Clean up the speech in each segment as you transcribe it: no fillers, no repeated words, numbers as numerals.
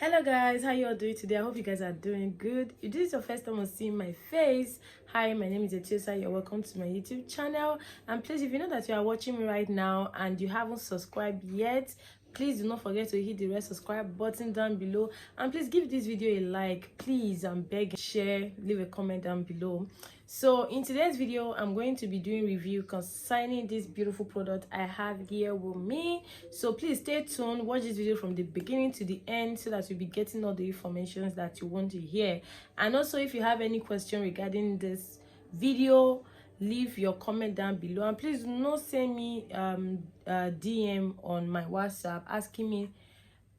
Hello guys, how you all doing today? I hope you guys are doing good. If this is your first time on seeing my face, hi, my name is Etiosa. You're welcome to my YouTube channel. And please, if you know that you are watching me right now and you haven't subscribed yet, please do not forget to hit the red subscribe button down below, and please give this video a like. Please, I'm begging. Share, leave a comment down below. So in today's video, I'm going to be doing review concerning this beautiful product I have here with me. So please stay tuned, watch this video from the beginning to the end so that you'll be getting all the information that you want to hear. And also, if you have any question regarding this video, leave your comment down below, and please do not send me DM on my WhatsApp asking me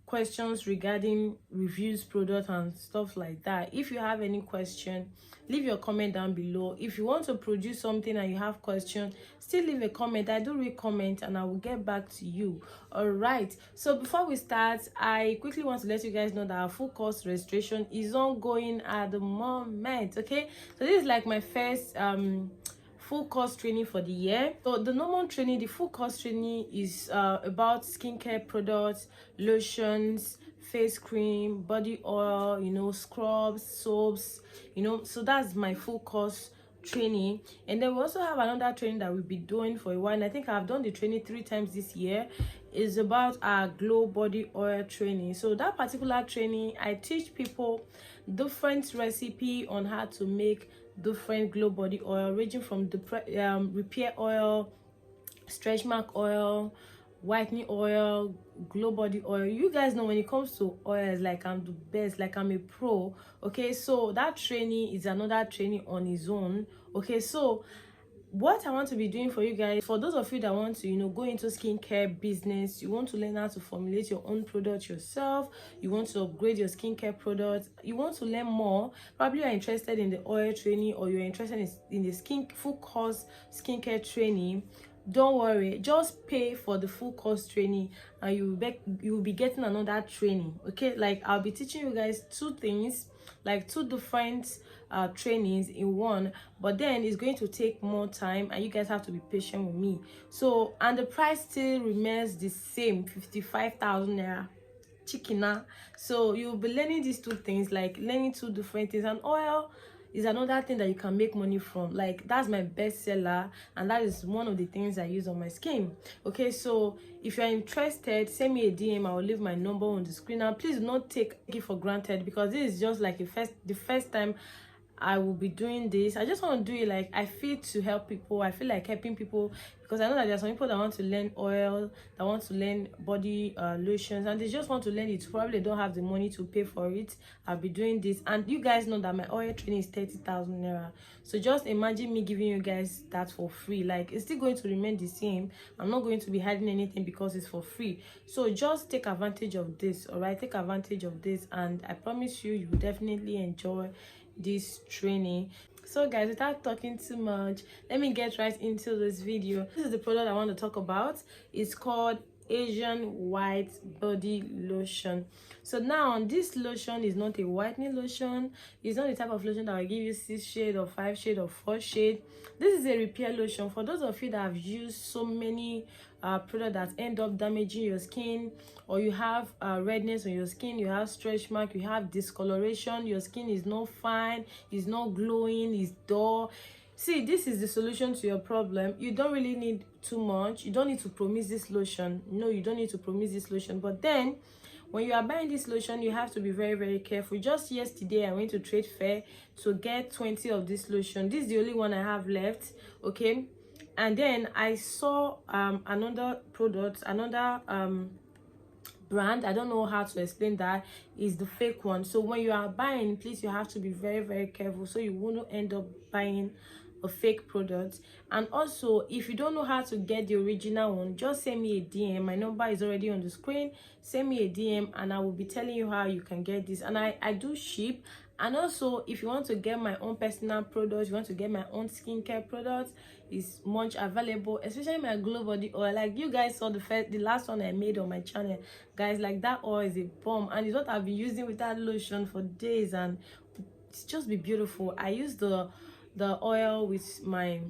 questions regarding reviews, product and stuff like that. If you have any question, leave your comment down below. If you want to produce something and you have questions, still leave a comment. I do read comment and I will get back to you. All right, so before we start, I quickly want to let you guys know that our full course registration is ongoing at the moment. Okay, so this is like my first full course training for the year. So the normal training, the full course training is about skincare products, lotions, face cream, body oil, scrubs, soaps, so that's my full course training. And then we also have another training that we'll be doing for a while, and I think I've done the training 3 times this year. Is about our glow body oil training. So that particular training, I teach people different recipe on how to make different glow body oil, ranging from the repair oil, stretch mark oil, whitening oil, glow body oil. You guys know when it comes to oils, like I'm the best, like I'm a pro. Okay, so that training is another training on its own. Okay, so what I want to be doing for you guys, for those of you that want to go into skincare business, you want to learn how to formulate your own product yourself, you want to upgrade your skincare products, you want to learn more, probably you're interested in the oil training, or you're interested in the full course skincare training. Don't worry, just pay for the full course training and you will be getting another training. Okay, like I'll be teaching you guys 2 things, like 2 different trainings in one, but then it's going to take more time and you guys have to be patient with me. So, and the price still remains the same, 55,000 naira chicken. So you'll be learning these 2 things, like learning 2 different things. And oil is another thing that you can make money from. Like, that's my best seller and that is one of the things I use on my skin. Okay, so if you're interested, send me a DM. I will leave my number on the screen. And please do not take it for granted, because this is just like the first time I will be doing this. I just want to do it like I feel to help people. I feel like helping people, because I know that there are some people that want to learn oil, that want to learn body lotions, and they just want to learn it. Probably don't have the money to pay for it. I'll be doing this, and you guys know that my oil training is 30,000 naira. So just imagine me giving you guys that for free. Like, it's still going to remain the same. I'm not going to be hiding anything because it's for free. So just take advantage of this. All right, take advantage of this, and I promise you, you will definitely enjoy this training. So guys, without talking too much, let me get right into this video. This is the product I want to talk about. It's called Asian White Body Lotion. So now, this lotion is not a whitening lotion. It's not the type of lotion that will give you 6 shade or 5 shade or 4 shade. This is a repair lotion. For those of you that have used so many products that end up damaging your skin, or you have redness on your skin, you have stretch mark, you have discoloration, your skin is not fine, it's not glowing, it's dull. See, this is the solution to your problem. You don't really need too much. You don't need to promise this lotion. No, you don't need to promise this lotion. But then, when you are buying this lotion, you have to be very, very careful. Just yesterday, I went to trade fair to get 20 of this lotion. This is the only one I have left. Okay, and then I saw another product, another brand. I don't know how to explain that. Is the fake one. So when you are buying, please, you have to be very, very careful so you won't end up buying a fake product. And also, if you don't know how to get the original one, just send me a DM. My number is already on the screen. Send me a DM and I will be telling you how you can get this. And I do ship. And also, if you want to get my own personal products, you want to get my own skincare products, is much available, especially my glow body oil. Like, you guys saw the last one I made on my channel, guys. Like, that oil is a bomb, and it's what I've been using with that lotion for days, and it's just be beautiful. I use the oil with my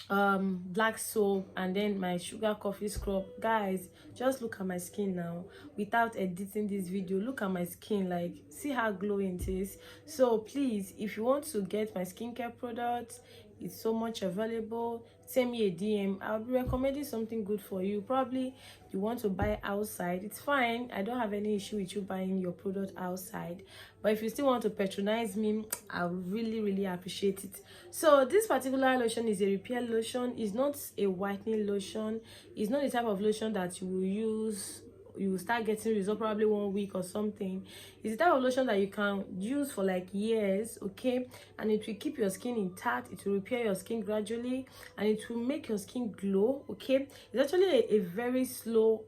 black soap, and then my sugar coffee scrub. Guys, just look at my skin now without editing this video. Look at my skin, like, see how glowing it is. So please, if you want to get my skincare products, it's so much available. Send me a DM. I'll be recommending something good for you. Probably you want to buy outside, it's fine. I don't have any issue with you buying your product outside, but if you still want to patronize me, I really appreciate it. So this particular lotion is a repair lotion. It's not a whitening lotion. It's not the type of lotion that you will use, you will start getting results probably 1 week or something. It's the type of lotion that you can use for like years, okay, and it will keep your skin intact. It will repair your skin gradually, and it will make your skin glow, okay. It's actually a very slow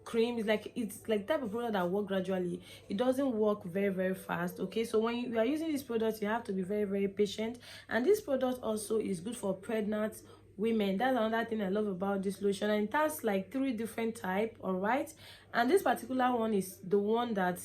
cream. It's like type of product that work gradually. It doesn't work very fast, okay. So when you are using this product, you have to be very patient. And this product also is good for pregnant women. That's another thing I love about this lotion, and it has like 3 different type, all right. And this particular one is the one that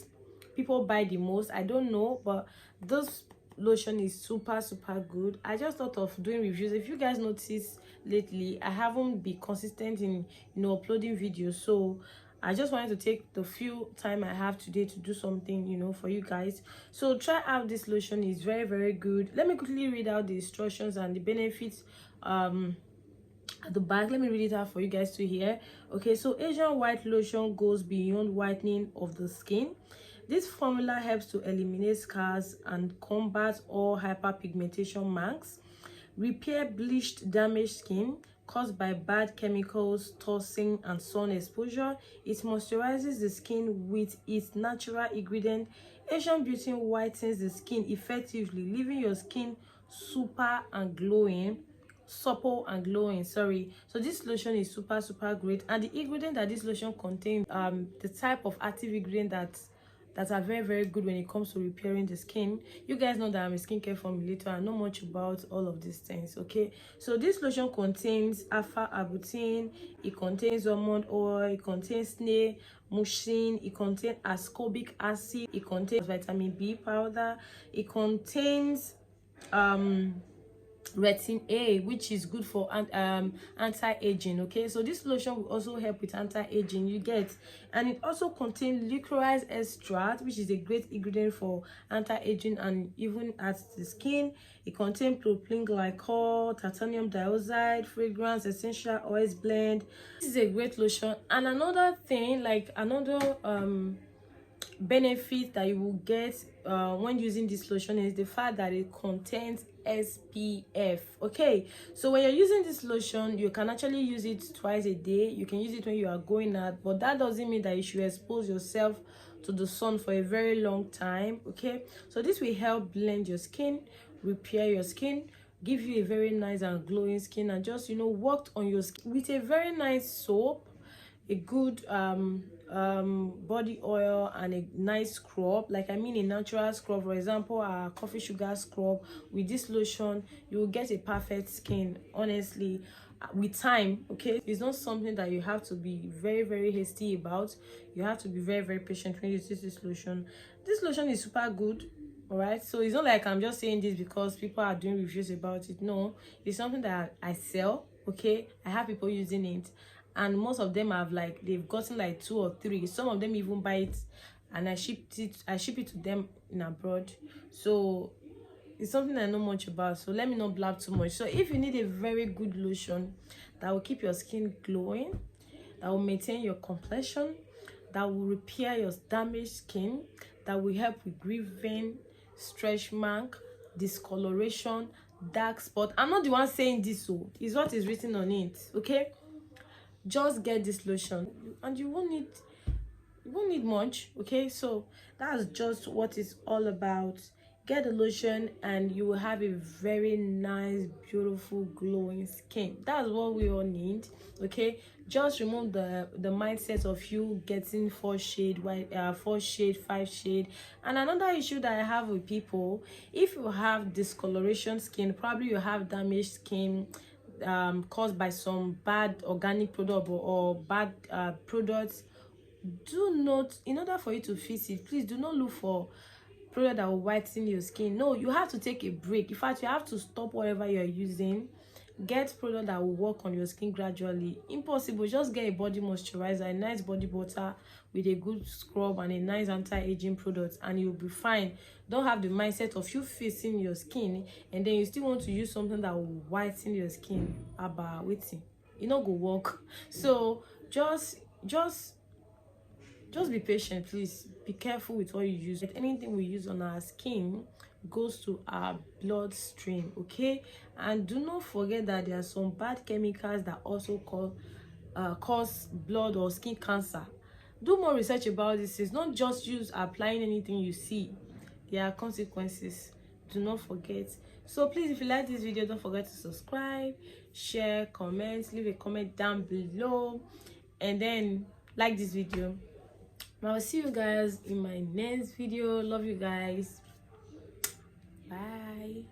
people buy the most. I don't know, but this lotion is super good. I just thought of doing reviews. If you guys notice lately, I haven't been consistent in uploading videos, so I just wanted to take the few time I have today to do something for you guys. So try out this lotion. It's very good. Let me quickly read out the instructions and the benefits at the back. Let me read it out for you guys to hear. Okay, so Asian white lotion goes beyond whitening of the skin. This formula helps to eliminate scars and combat all hyperpigmentation marks, repair bleached damaged skin caused by bad chemicals, toxin, and sun exposure. It moisturizes the skin with its natural ingredient. Asian Beauty whitens the skin effectively, leaving your skin super and glowing, supple and glowing. Sorry. So this lotion is super great, and the ingredient that this lotion contains, the type of active ingredient that are very good when it comes to repairing the skin. You guys know that I'm a skincare formulator. I know much about all of these things, okay. So this lotion contains alpha arbutin, it contains almond oil, it contains snail mucin, it contains ascorbic acid, it contains vitamin B powder, it contains retin A, which is good for anti-aging, okay. So this lotion will also help with anti-aging, you get. And it also contains licorice extract, which is a great ingredient for anti-aging and even at the skin. It contains propylene glycol, titanium dioxide, fragrance, essential oils blend. This is a great lotion. And another thing, like another benefit that you will get when using this lotion is the fact that it contains SPF, okay. So when you're using this lotion, you can actually use it twice a day. You can use it when you are going out, but that doesn't mean that you should expose yourself to the sun for a very long time, okay. So this will help blend your skin, repair your skin, give you a very nice and glowing skin, and just worked on your skin with a very nice soap, a good body oil, and a nice scrub, like a natural scrub. For example, a coffee sugar scrub. With this lotion, you will get a perfect skin, honestly, with time, okay. It's not something that you have to be very hasty about. You have to be very patient when you use this lotion. This lotion is super good, all right. So it's not like I'm just saying this because people are doing reviews about it. No, it's something that I sell, okay. I have people using it, and most of them have they've gotten like 2 or 3. Some of them even buy it, and I ship it to them in abroad. So it's something I know much about, so let me not blab too much. So if you need a very good lotion that will keep your skin glowing, that will maintain your complexion, that will repair your damaged skin, that will help with grieving, stretch mark, discoloration, dark spot. I'm not the one saying this, so it's what is written on it, okay. Just get this lotion, and you won't need much, okay. So that's just what it's all about. Get the lotion and you will have a very nice, beautiful, glowing skin. That's what we all need, okay. Just remove the mindset of you getting 4 shade white, 4 shade, 5 shade. And another issue that I have with people, if you have discoloration skin, probably you have damaged skin caused by some bad organic product or bad products. Do not, in order for you to fix it, please do not look for product that will whiten your skin. No, you have to take a break. In fact, you have to stop whatever you're using Get product that will work on your skin gradually. Impossible. Just get a body moisturizer, a nice body butter with a good scrub and a nice anti-aging product, and you'll be fine. Don't have the mindset of you fixing your skin and then you still want to use something that will whiten your skin. About waiting, it not go work. So just be patient, please. Be careful with what you use. Anything we use on our skin goes to our bloodstream, okay? And do not forget that there are some bad chemicals that also cause blood or skin cancer. Do more research about this. It's not just use applying anything you see. There are consequences. Do not forget. So please, if you like this video, don't forget to subscribe, share, comment, leave a comment down below, and then like this video. I'll see you guys in my next video. Love you guys. Bye.